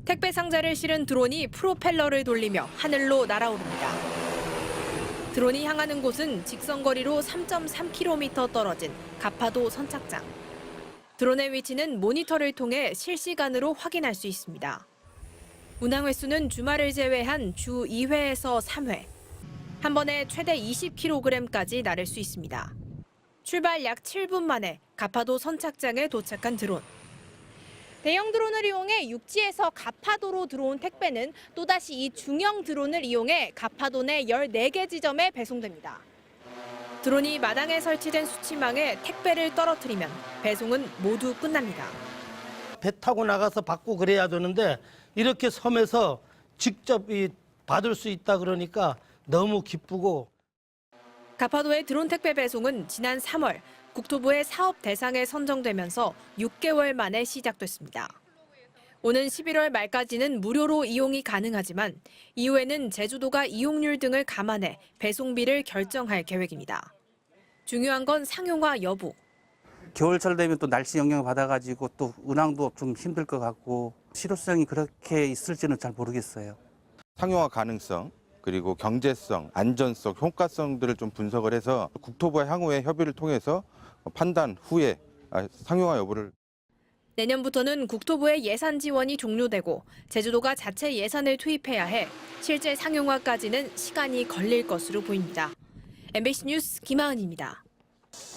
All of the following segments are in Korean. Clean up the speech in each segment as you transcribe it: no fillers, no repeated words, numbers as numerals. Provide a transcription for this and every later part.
택배 상자를 실은 드론이 프로펠러를 돌리며 하늘로 날아오릅니다. 드론이 향하는 곳은 직선거리로 3.3km 떨어진 가파도 선착장. 드론의 위치는 모니터를 통해 실시간으로 확인할 수 있습니다. 운항 횟수는 주말을 제외한 주 2회에서 3회. 한 번에 최대 20kg까지 나를 수 있습니다. 출발 약 7분 만에 가파도 선착장에 도착한 드론. 대형 드론을 이용해 육지에서 가파도로 들어온 택배는 또다시 이 중형 드론을 이용해 가파도 내 14개 지점에 배송됩니다. 드론이 마당에 설치된 수치망에 택배를 떨어뜨리면 배송은 모두 끝납니다. 배 타고 나가서 받고 그래야 되는데 이렇게 섬에서 직접 받을 수 있다 그러니까 너무 기쁘고. 가파도의 드론 택배 배송은 지난 3월 국토부의 사업 대상에 선정되면서 6개월 만에 시작됐습니다. 오는 11월 말까지는 무료로 이용이 가능하지만 이후에는 제주도가 이용률 등을 감안해 배송비를 결정할 계획입니다. 중요한 건 상용화 여부. 겨울철 되면 또 날씨 영향을 받아가지고 또 운항도 좀 힘들 것 같고 실효성이 그렇게 있을지는 잘 모르겠어요. 상용화 가능성, 그리고 경제성, 안전성, 효과성들을 좀 분석을 해서 국토부와 향후의 협의를 통해서 판단 후에 상용화 여부를. 내년부터는 국토부의 예산 지원이 종료되고 제주도가 자체 예산을 투입해야 해 실제 상용화까지는 시간이 걸릴 것으로 보입니다. MBC 뉴스 김하은입니다.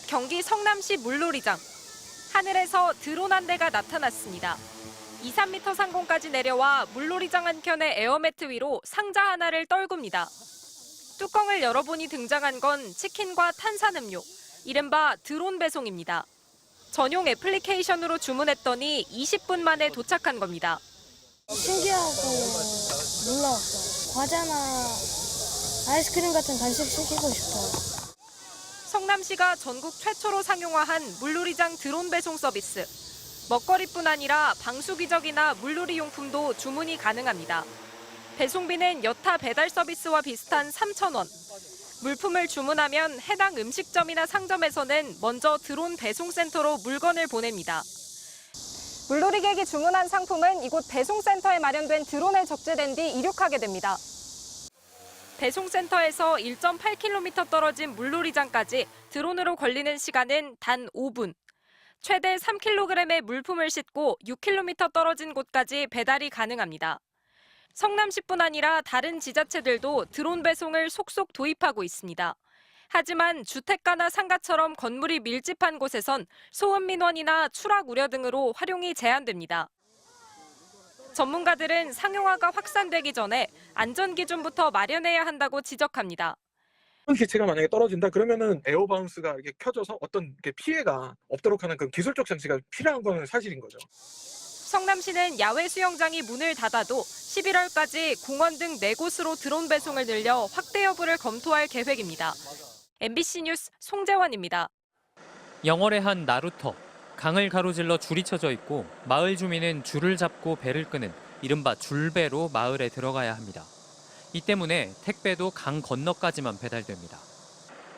경기 성남시 물놀이장. 하늘에서 드론 한 대가 나타났습니다. 2, 3m 상공까지 내려와 물놀이장 한켠의 에어매트 위로 상자 하나를 떨굽니다. 뚜껑을 열어보니 등장한 건 치킨과 탄산음료, 이른바 드론 배송입니다. 전용 애플리케이션으로 주문했더니 20분 만에 도착한 겁니다. 신기하고 놀라웠어요. 과자나 아이스크림 같은 간식 시키고 싶어요. 성남시가 전국 최초로 상용화한 물놀이장 드론 배송 서비스. 먹거리뿐 아니라 방수기적이나 물놀이 용품도 주문이 가능합니다. 배송비는 여타 배달 서비스와 비슷한 3,000원. 물품을 주문하면 해당 음식점이나 상점에서는 먼저 드론 배송센터로 물건을 보냅니다. 물놀이객이 주문한 상품은 이곳 배송센터에 마련된 드론에 적재된 뒤 이륙하게 됩니다. 배송센터에서 1.8km 떨어진 물놀이장까지 드론으로 걸리는 시간은 단 5분. 최대 3kg의 물품을 싣고 6km 떨어진 곳까지 배달이 가능합니다. 성남시뿐 아니라 다른 지자체들도 드론 배송을 속속 도입하고 있습니다. 하지만 주택가나 상가처럼 건물이 밀집한 곳에선 소음 민원이나 추락 우려 등으로 활용이 제한됩니다. 전문가들은 상용화가 확산되기 전에 안전 기준부터 마련해야 한다고 지적합니다. 기체가 만약에 떨어진다 그러면은 에어바운스가 이렇게 켜져서 어떤 피해가 없도록 하는 그 기술적 장치가 필요한 건 사실인 거죠. 성남시는 야외 수영장이 문을 닫아도 11월까지 공원 등 4곳으로 드론 배송을 늘려 확대 여부를 검토할 계획입니다. MBC 뉴스 송재원입니다. 영월의 한 나루터. 강을 가로질러 줄이 쳐져 있고 마을 주민은 줄을 잡고 배를 끄는 이른바 줄배로 마을에 들어가야 합니다. 이 때문에 택배도 강 건너까지만 배달됩니다.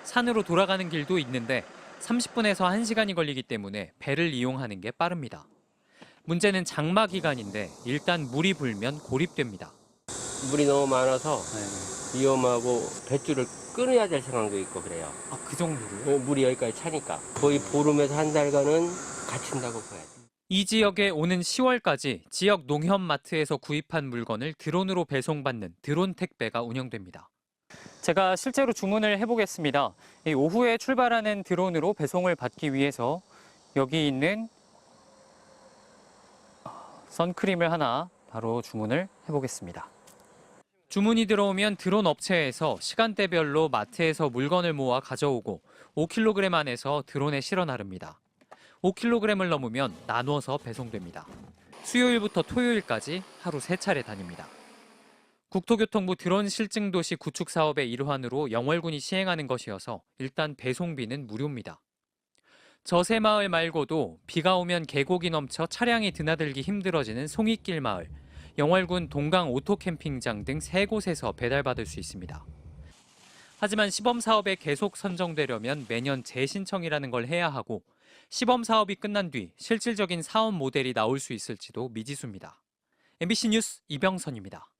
산으로 돌아가는 길도 있는데 30분에서 1시간이 걸리기 때문에 배를 이용하는 게 빠릅니다. 문제는 장마 기간인데 일단 물이 불면 고립됩니다. 물이 너무 많아서 위험하고 뱃줄을 끊어야 될 상황도 있고 그래요. 아, 그 정도로요? 물이 여기까지 차니까 거의 보름에서 한 달간은 갇힌다고 봐야 돼요. 이 지역에 오는 10월까지 지역 농협마트에서 구입한 물건을 드론으로 배송받는 드론 택배가 운영됩니다. 제가 실제로 주문을 해보겠습니다. 오후에 출발하는 드론으로 배송을 받기 위해서 여기 있는 선크림을 하나 바로 주문을 해보겠습니다. 주문이 들어오면 드론 업체에서 시간대별로 마트에서 물건을 모아 가져오고 5kg 안에서 드론에 실어 나릅니다. 5kg을 넘으면 나눠서 배송됩니다. 수요일부터 토요일까지 하루 3차례 다닙니다. 국토교통부 드론 실증도시 구축 사업의 일환으로 영월군이 시행하는 것이어서 일단 배송비는 무료입니다. 저새마을 말고도 비가 오면 계곡이 넘쳐 차량이 드나들기 힘들어지는 송이길 마을, 영월군 동강 오토캠핑장 등 3곳에서 배달받을 수 있습니다. 하지만 시범사업에 계속 선정되려면 매년 재신청이라는 걸 해야 하고 시범사업이 끝난 뒤 실질적인 사업 모델이 나올 수 있을지도 미지수입니다. MBC 뉴스 이병선입니다.